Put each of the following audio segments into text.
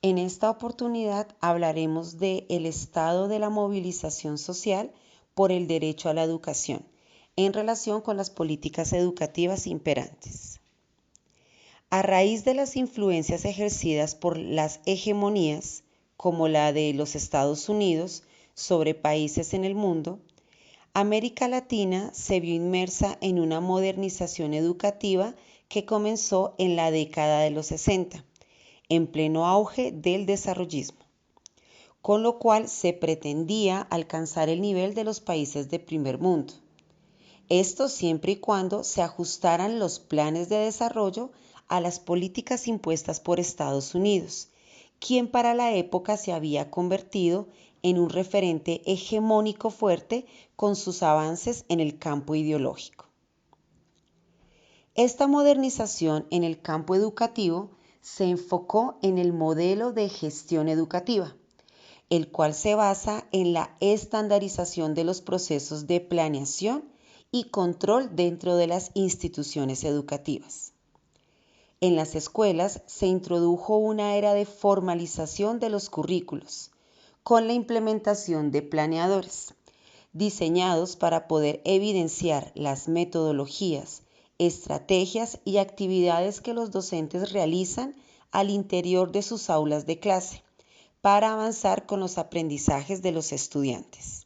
En esta oportunidad hablaremos de el estado de la movilización social por el derecho a la educación en relación con las políticas educativas imperantes. A raíz de las influencias ejercidas por las hegemonías, como la de los Estados Unidos sobre países en el mundo, América Latina se vio inmersa en una modernización educativa que comenzó en la década de los 60, en pleno auge del desarrollismo, con lo cual se pretendía alcanzar el nivel de los países de primer mundo. Esto siempre y cuando se ajustaran los planes de desarrollo a las políticas impuestas por Estados Unidos, quien para la época se había convertido en un referente hegemónico fuerte con sus avances en el campo ideológico. Esta modernización en el campo educativo se enfocó en el modelo de gestión educativa, el cual se basa en la estandarización de los procesos de planeación y control dentro de las instituciones educativas. En las escuelas se introdujo una era de formalización de los currículos, con la implementación de planeadores, diseñados para poder evidenciar las metodologías, estrategias y actividades que los docentes realizan al interior de sus aulas de clase, para avanzar con los aprendizajes de los estudiantes.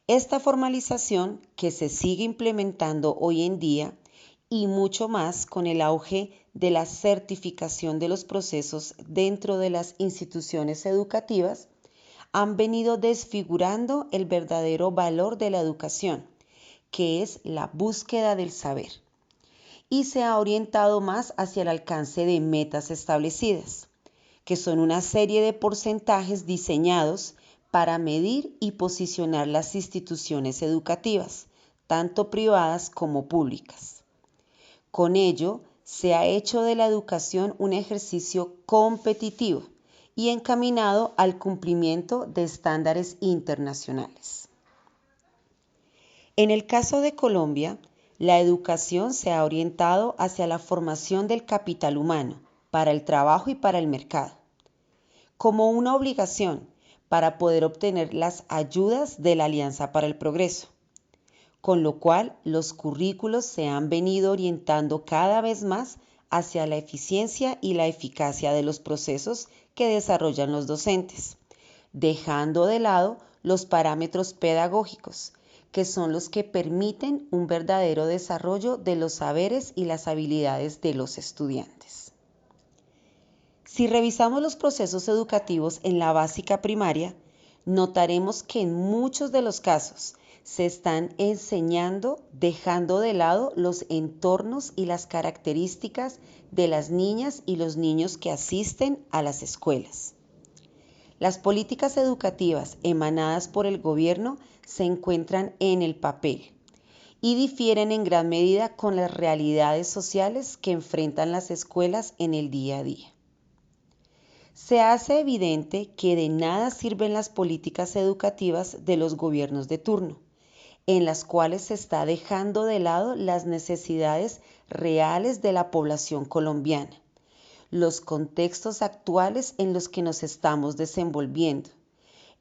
Esta formalización, que se sigue implementando hoy en día, y mucho más con el auge de la certificación de los procesos dentro de las instituciones educativas, han venido desfigurando el verdadero valor de la educación, que es la búsqueda del saber, y se ha orientado más hacia el alcance de metas establecidas, que son una serie de porcentajes diseñados para medir y posicionar las instituciones educativas, tanto privadas como públicas. Con ello, se ha hecho de la educación un ejercicio competitivo y encaminado al cumplimiento de estándares internacionales. En el caso de Colombia, la educación se ha orientado hacia la formación del capital humano para el trabajo y para el mercado, como una obligación para poder obtener las ayudas de la Alianza para el Progreso, con lo cual los currículos se han venido orientando cada vez más hacia la eficiencia y la eficacia de los procesos que desarrollan los docentes, dejando de lado los parámetros pedagógicos, que son los que permiten un verdadero desarrollo de los saberes y las habilidades de los estudiantes. Si revisamos los procesos educativos en la básica primaria, notaremos que en muchos de los casos se están enseñando dejando de lado los entornos y las características de las niñas y los niños que asisten a las escuelas. Las políticas educativas emanadas por el gobierno se encuentran en el papel y difieren en gran medida con las realidades sociales que enfrentan las escuelas en el día a día. Se hace evidente que de nada sirven las políticas educativas de los gobiernos de turno, en las cuales se está dejando de lado las necesidades reales de la población colombiana, los contextos actuales en los que nos estamos desenvolviendo,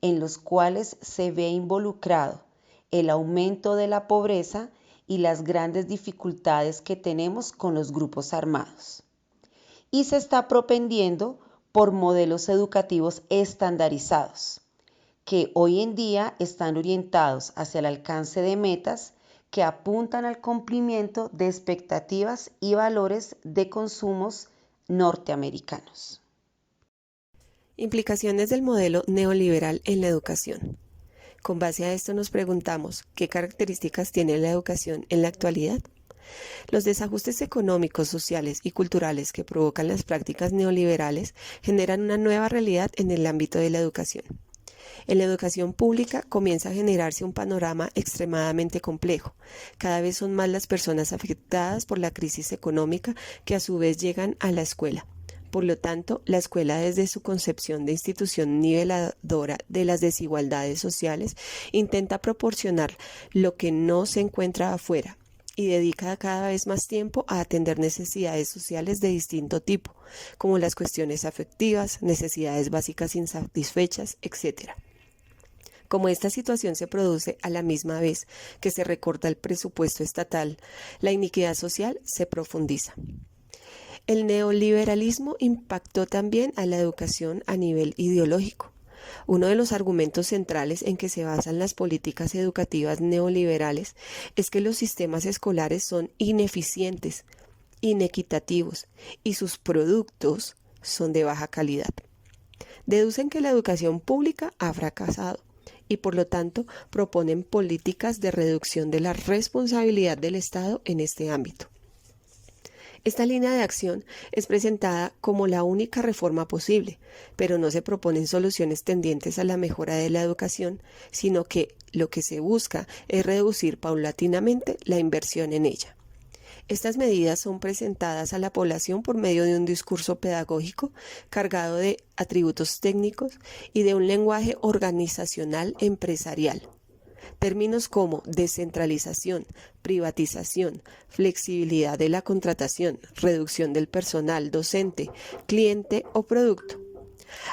en los cuales se ve involucrado el aumento de la pobreza y las grandes dificultades que tenemos con los grupos armados. Y se está propendiendo por modelos educativos estandarizados, que hoy en día están orientados hacia el alcance de metas que apuntan al cumplimiento de expectativas y valores de consumos norteamericanos. Implicaciones del modelo neoliberal en la educación. Con base a esto nos preguntamos, ¿qué características tiene la educación en la actualidad? Los desajustes económicos, sociales y culturales que provocan las prácticas neoliberales generan una nueva realidad en el ámbito de la educación. En la educación pública comienza a generarse un panorama extremadamente complejo. Cada vez son más las personas afectadas por la crisis económica que a su vez llegan a la escuela. Por lo tanto, la escuela, desde su concepción de institución niveladora de las desigualdades sociales, intenta proporcionar lo que no se encuentra afuera y dedica cada vez más tiempo a atender necesidades sociales de distinto tipo, como las cuestiones afectivas, necesidades básicas insatisfechas, etc. Como esta situación se produce a la misma vez que se recorta el presupuesto estatal, la iniquidad social se profundiza. El neoliberalismo impactó también a la educación a nivel ideológico. Uno de los argumentos centrales en que se basan las políticas educativas neoliberales es que los sistemas escolares son ineficientes, inequitativos y sus productos son de baja calidad. Deducen que la educación pública ha fracasado y por lo tanto proponen políticas de reducción de la responsabilidad del Estado en este ámbito. Esta línea de acción es presentada como la única reforma posible, pero no se proponen soluciones tendientes a la mejora de la educación, sino que lo que se busca es reducir paulatinamente la inversión en ella. Estas medidas son presentadas a la población por medio de un discurso pedagógico cargado de atributos técnicos y de un lenguaje organizacional empresarial. Términos como descentralización, privatización, flexibilidad de la contratación, reducción del personal docente, cliente o producto,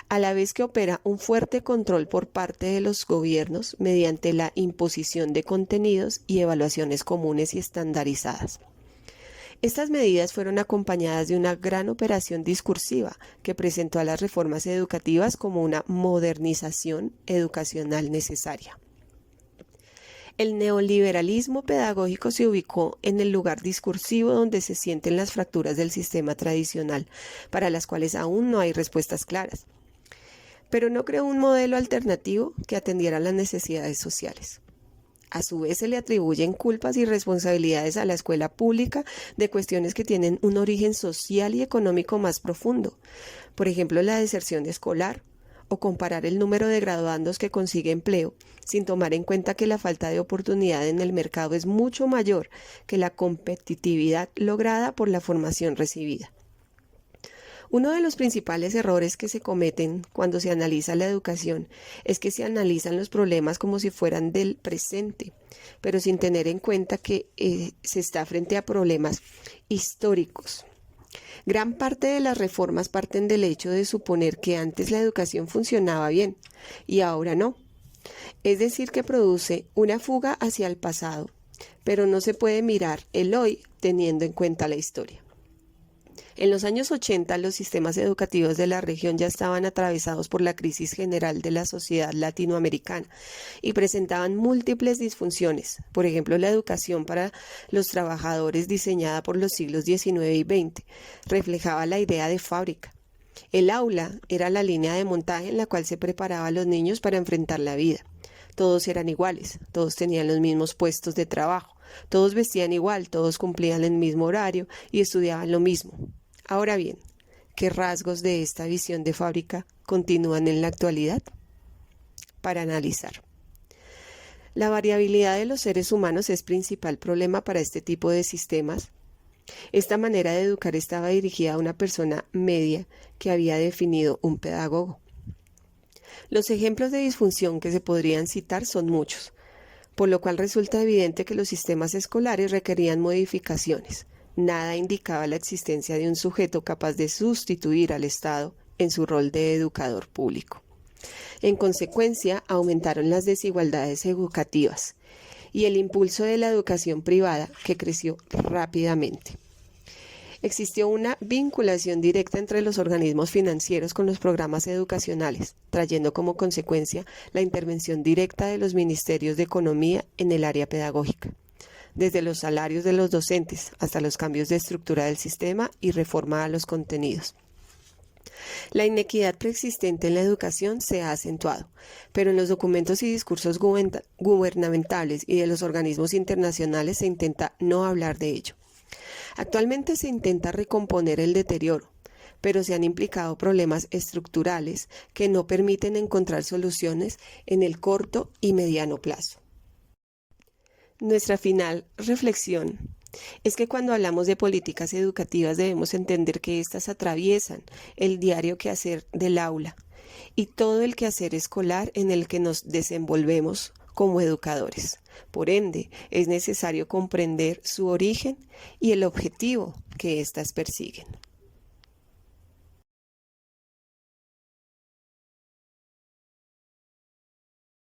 a la vez que opera un fuerte control por parte de los gobiernos mediante la imposición de contenidos y evaluaciones comunes y estandarizadas. Estas medidas fueron acompañadas de una gran operación discursiva que presentó a las reformas educativas como una modernización educacional necesaria. El neoliberalismo pedagógico se ubicó en el lugar discursivo donde se sienten las fracturas del sistema tradicional, para las cuales aún no hay respuestas claras. Pero no creó un modelo alternativo que atendiera las necesidades sociales. A su vez se le atribuyen culpas y responsabilidades a la escuela pública de cuestiones que tienen un origen social y económico más profundo. Por ejemplo, la deserción escolar, o comparar el número de graduandos que consigue empleo, sin tomar en cuenta que la falta de oportunidad en el mercado es mucho mayor que la competitividad lograda por la formación recibida. Uno de los principales errores que se cometen cuando se analiza la educación es que se analizan los problemas como si fueran del presente, pero sin tener en cuenta que se está frente a problemas históricos. Gran parte de las reformas parten del hecho de suponer que antes la educación funcionaba bien y ahora no. Es decir, que produce una fuga hacia el pasado, pero no se puede mirar el hoy teniendo en cuenta la historia. En los años 80, los sistemas educativos de la región ya estaban atravesados por la crisis general de la sociedad latinoamericana y presentaban múltiples disfunciones. Por ejemplo, la educación para los trabajadores diseñada por los siglos XIX y XX reflejaba la idea de fábrica. El aula era la línea de montaje en la cual se preparaba a los niños para enfrentar la vida. Todos eran iguales, todos tenían los mismos puestos de trabajo, todos vestían igual, todos cumplían el mismo horario y estudiaban lo mismo. Ahora bien, ¿qué rasgos de esta visión de fábrica continúan en la actualidad? Para analizar. La variabilidad de los seres humanos es principal problema para este tipo de sistemas. Esta manera de educar estaba dirigida a una persona media que había definido un pedagogo. Los ejemplos de disfunción que se podrían citar son muchos, por lo cual resulta evidente que los sistemas escolares requerían modificaciones. Nada indicaba la existencia de un sujeto capaz de sustituir al Estado en su rol de educador público. En consecuencia, aumentaron las desigualdades educativas y el impulso de la educación privada, que creció rápidamente. Existió una vinculación directa entre los organismos financieros con los programas educacionales, trayendo como consecuencia la intervención directa de los ministerios de Economía en el área pedagógica, desde los salarios de los docentes hasta los cambios de estructura del sistema y reforma a los contenidos. La inequidad preexistente en la educación se ha acentuado, pero en los documentos y discursos gubernamentales y de los organismos internacionales se intenta no hablar de ello. Actualmente se intenta recomponer el deterioro, pero se han implicado problemas estructurales que no permiten encontrar soluciones en el corto y mediano plazo. Nuestra final reflexión es que cuando hablamos de políticas educativas debemos entender que éstas atraviesan el diario quehacer del aula y todo el quehacer escolar en el que nos desenvolvemos como educadores. Por ende, es necesario comprender su origen y el objetivo que éstas persiguen.